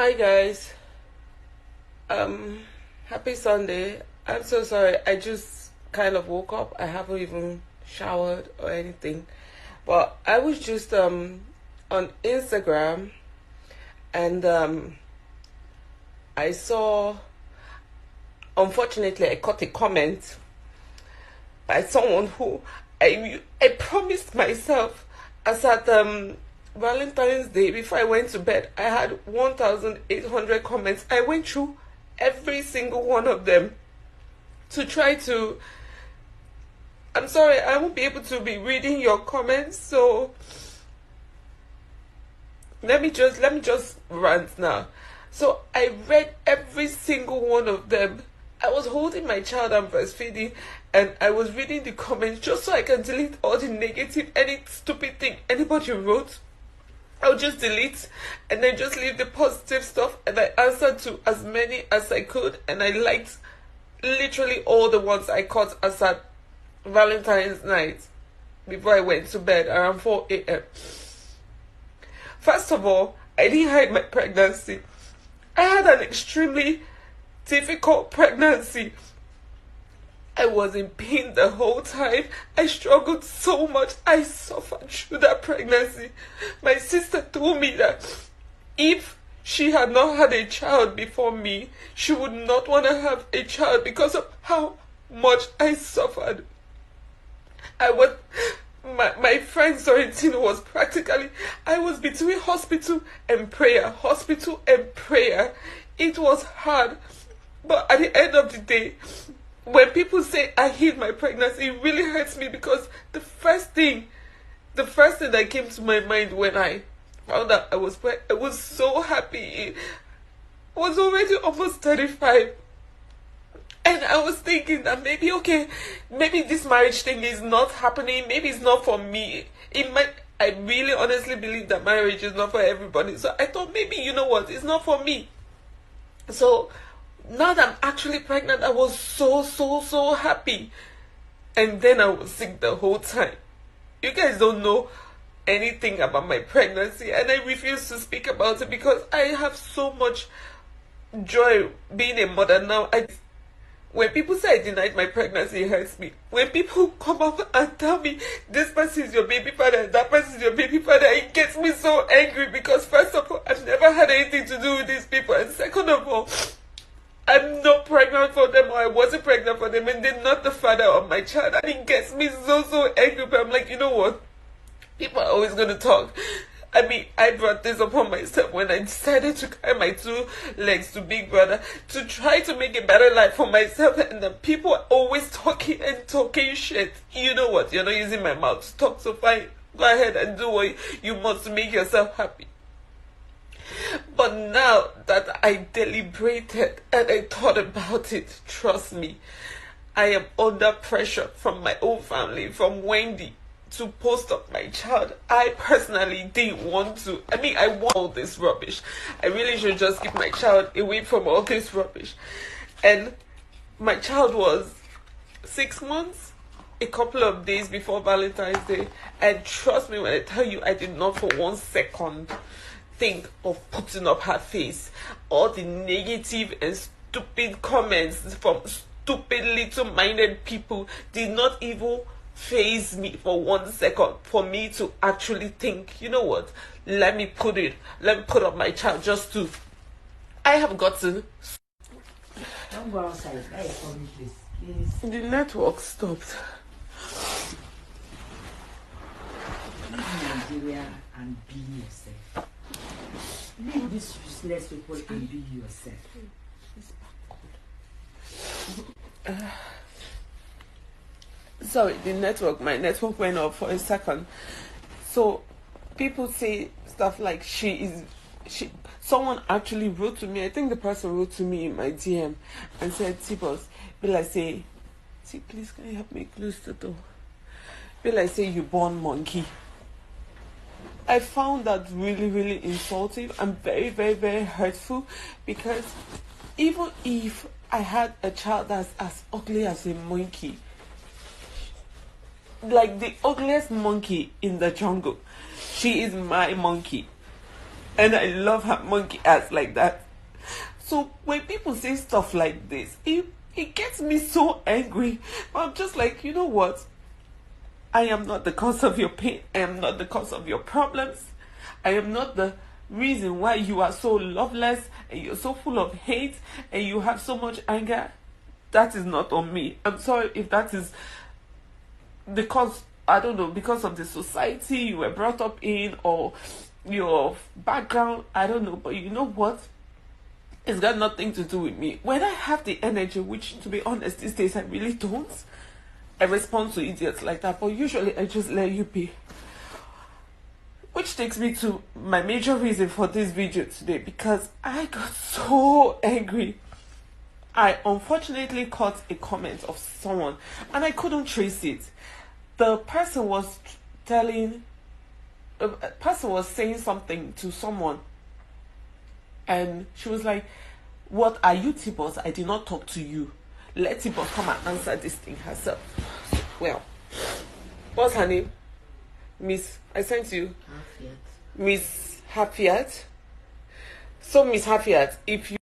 Hi guys. Um Happy Sunday. I'm so sorry. I just kind of woke up. I haven't even showered or anything. But I was just on Instagram and I saw, unfortunately I caught a comment by someone who I promised myself as at Valentine's Day before I went to bed. I had 1,800 comments. I went through every single one of them to try to. I'm sorry, I won't be able to be reading your comments, so let me just rant now. So I read every single one of them. I was holding my child and breastfeeding, and I was reading the comments just so I can delete all the negative, any stupid thing anybody wrote. I'll just delete and then just leave the positive stuff. And I answered to as many as I could, and I liked literally all the ones I caught as at Valentine's night before I went to bed around 4 a.m. First of all, I didn't hide my pregnancy. I had an extremely difficult pregnancy. I was in pain the whole time. I struggled so much. I suffered through that pregnancy. My sister told me that if she had not had a child before me, she would not want to have a child because of how much I suffered. I was, my friend Sorrentino was practically, I was between hospital and prayer. Hospital and prayer. It was hard. But at the end of the day, when people say I hid my pregnancy, it really hurts me because the first thing that came to my mind when I found out I was pregnant, I was so happy. I was already almost 35. And I was thinking that maybe this marriage thing is not happening. Maybe it's not for me. I really honestly believe that marriage is not for everybody. So I thought maybe, you know what, it's not for me. So now that I'm actually pregnant, I was so happy. And then I was sick the whole time. You guys don't know anything about my pregnancy, and I refuse to speak about it because I have so much joy being a mother now. When people say I denied my pregnancy, it hurts me. When people come up and tell me this person is your baby father and that person is your baby father, it gets me so angry because first of all, I've never had anything to do with these people, and second of all, I'm not pregnant for them, or I wasn't pregnant for them, and they're not the father of my child. And it gets me so angry, but I'm like, you know what? People are always going to talk. I mean, I brought this upon myself when I decided to carry my two legs to Big Brother to try to make a better life for myself, and the people are always talking shit. You know what? You're not using my mouth to talk, so fine. Go ahead and do what you must to make yourself happy. But now that I deliberated and I thought about it, trust me, I am under pressure from my own family, from Wendy, to post up my child. I personally didn't want to. I mean, I want all this rubbish. I really should just keep my child away from all this rubbish. And my child was 6 months, a couple of days before Valentine's Day. And trust me when I tell you, I did not for 1 second think of putting up her face. All the negative and stupid comments from stupid little minded people did not even faze me for 1 second for me to actually think, you know what, let me put up my child just to. I have gotten. Don't go outside. That is public place. Please. The network stopped. Leave Nigeria and be yourself. Leave these useless people and be yourself. Sorry, my network went off for a second. So people say stuff like someone actually wrote to me. I think the person wrote to me in my DM and said, Tboss, please can you help me close the door? You born monkey. I found that really insulting and very hurtful, because even if I had a child that's as ugly as a monkey, like the ugliest monkey in the jungle, she is my monkey. And I love her monkey ass like that. So when people say stuff like this, it gets me so angry. But I'm just like, you know what? I am not the cause of your pain. I am not the cause of your problems. I am not the reason why you are so loveless and you're so full of hate and you have so much anger. That is not on me. I'm sorry if that is because, I don't know, because of the society you were brought up in or your background. I don't know. But you know what? It's got nothing to do with me. When I have the energy, which to be honest these days I really don't, I respond to idiots like that. But usually I just let you be. Which takes me to my major reason for this video today, because I got so angry. I unfortunately caught a comment of someone and I couldn't trace it. The person was saying something to someone, and she was like, "What are you, Tboss? I did not talk to you. Let Tboss come and answer this thing herself." Well, what's her name? Miss, I sent you. Half yet. Miss Happiat. So Miss Happiat, if you